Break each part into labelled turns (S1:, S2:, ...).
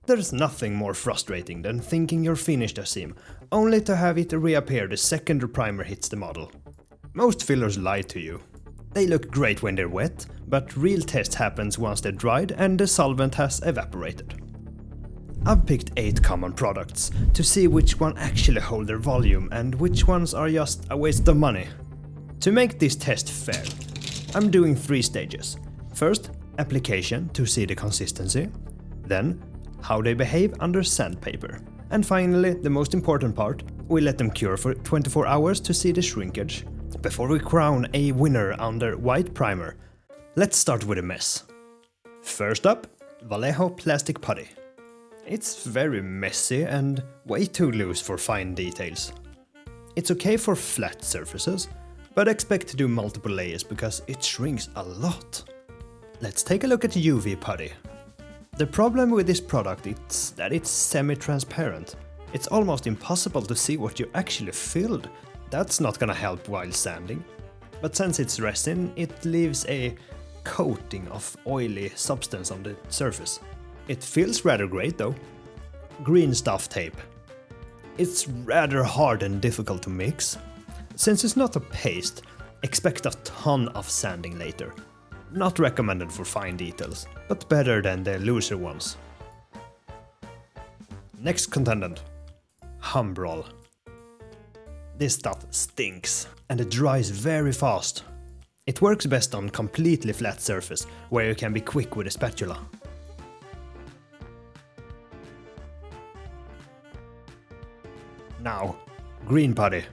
S1: There's nothing more frustrating than thinking you're finished a seam, only to have it reappear the second the primer hits the model. Most fillers lie to you. They look great when they're wet, but real test happens once they're dried and the solvent has evaporated. I've picked 8 common products to see which one actually hold their volume and which ones are just a waste of money. To make this test fair, I'm doing 3 stages. First, application to see the consistency, then how they behave under sandpaper, and finally, the most important part, we let them cure for 24 hours to see the shrinkage, before we crown a winner under white primer. Let's start with a mess. First up, Vallejo plastic putty. It's very messy and way too loose for fine details. It's okay for flat surfaces, but expect to do multiple layers because it shrinks a lot. Let's take a look at UV putty. The problem with this product is that it's semi-transparent. It's almost impossible to see what you actually filled. That's not gonna help while sanding. But since it's resin, it leaves a coating of oily substance on the surface. It feels rather great though. Green stuff tape. It's rather hard and difficult to mix. Since it's not a paste, expect a ton of sanding later. Not recommended for fine details, but better than the looser ones. Next contendant, Humbrol. This stuff stinks, and it dries very fast. It works best on completely flat surface, where you can be quick with a spatula. Now, green putty.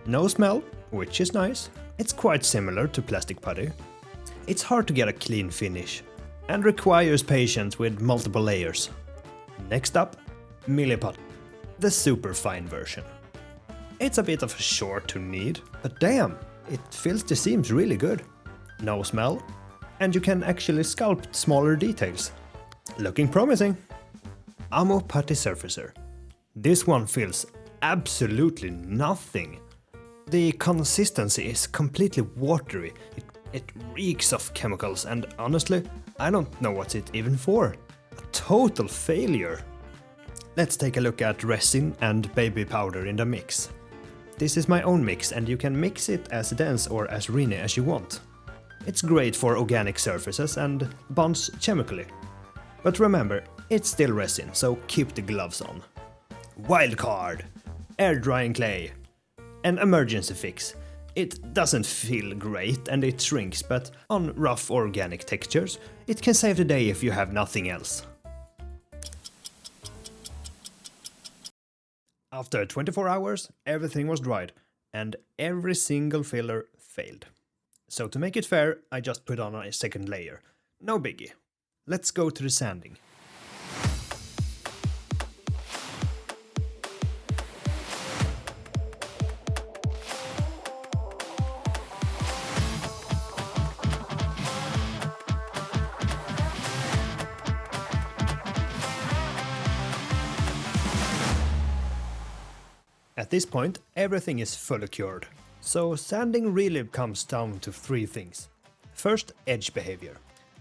S1: No smell, which is nice. It's quite similar to plastic putty. It's hard to get a clean finish, and requires patience with multiple layers. Next up, Milliput, the Superfine version. It's a bit of a chore to knead, but damn, it fills the seams really good. No smell, and you can actually sculpt smaller details. Looking promising. Ammo Putty Surfacer. This one fills absolutely nothing. The consistency is completely watery. It reeks of chemicals, and honestly, I don't know what's it even for. A total failure. Let's take a look at resin and baby powder in the mix. This is my own mix, and you can mix it as dense or as runny as you want. It's great for organic surfaces and bonds chemically. But remember, it's still resin, so keep the gloves on. Wildcard! Air drying clay. An emergency fix. It doesn't feel great and it shrinks, but on rough organic textures, it can save the day if you have nothing else. After 24 hours, everything was dried, and every single filler failed. So to make it fair, I just put on a second layer. No biggie. Let's go to the sanding. At this point, everything is fully cured. So sanding really comes down to 3 things. First, edge behavior.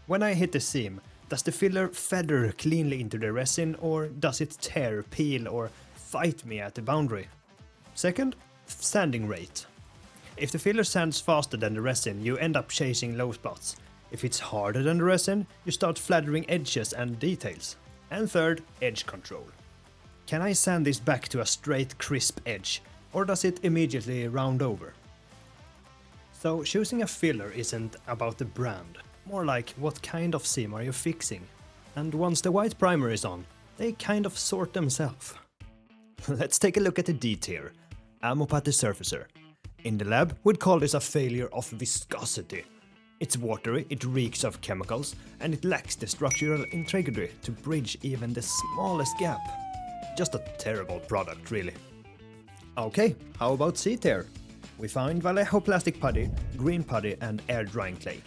S1: When I hit the seam, does the filler feather cleanly into the resin, or does it tear, peel, or fight me at the boundary? Second, sanding rate. If the filler sands faster than the resin, you end up chasing low spots. If it's harder than the resin, you start flattering edges and details. And third, edge control. Can I sand this back to a straight, crisp edge, or does it immediately round over? So choosing a filler isn't about the brand, more like what kind of seam are you fixing? And once the white primer is on, they kind of sort themselves. Let's take a look at the D tier, Ammo Putty Surfacer. In the lab, we'd call this a failure of viscosity. It's watery, it reeks of chemicals, and it lacks the structural integrity to bridge even the smallest gap. Just a terrible product, really. Okay, how about C tier? We find Vallejo plastic putty, green putty, and air drying clay.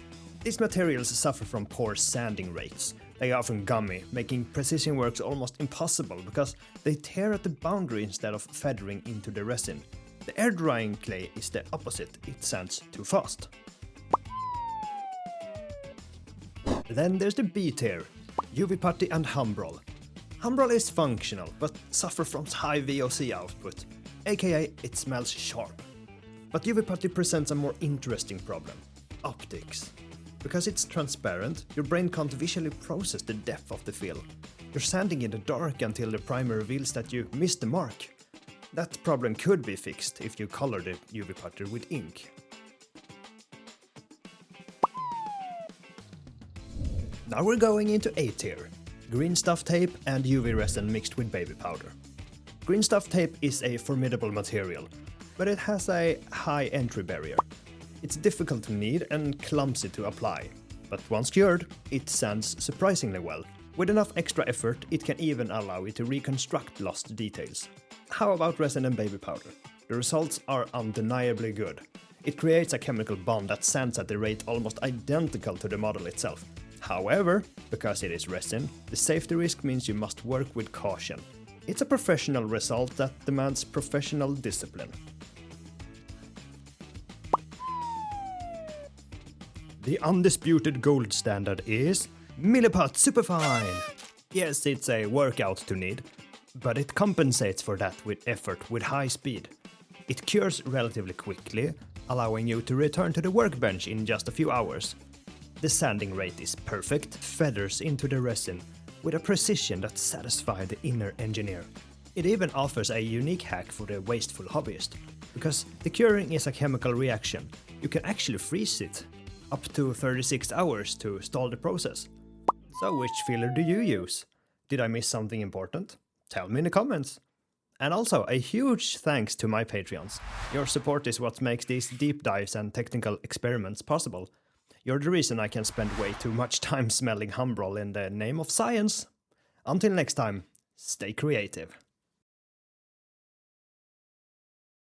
S1: These materials suffer from poor sanding rates. They are often gummy, making precision works almost impossible because they tear at the boundary instead of feathering into the resin. The air drying clay is the opposite, it sands too fast. Then there's the B tier, UV putty and Humbrol. Humbrol is functional, but suffers from high VOC output, aka it smells sharp. But UV putty presents a more interesting problem: optics. Because it's transparent, your brain can't visually process the depth of the fill. You're sanding in the dark until the primer reveals that you missed the mark. That problem could be fixed if you color the UV putty with ink. Now we're going into A tier: green stuff tape and UV resin mixed with baby powder. Green stuff tape is a formidable material, but it has a high entry barrier. It's difficult to knead and clumsy to apply, but once cured, it sands surprisingly well. With enough extra effort, it can even allow you to reconstruct lost details. How about resin and baby powder? The results are undeniably good. It creates a chemical bond that sands at a rate almost identical to the model itself. However, because it is resin, the safety risk means you must work with caution. It's a professional result that demands professional discipline. The undisputed gold standard is Milliput Superfine. Yes, it's a workout to knead, but it compensates for that with effort with high speed. It cures relatively quickly, allowing you to return to the workbench in just a few hours. The sanding rate is perfect, feathers into the resin with a precision that satisfies the inner engineer. It even offers a unique hack for the wasteful hobbyist. Because the curing is a chemical reaction, you can actually freeze it up to 36 hours to stall the process. So which filler do you use? Did I miss something important? Tell me in the comments. And also a huge thanks to my Patreons. Your support is what makes these deep dives and technical experiments possible. You're the reason I can spend way too much time smelling Humbrol in the name of science. Until next time, stay creative.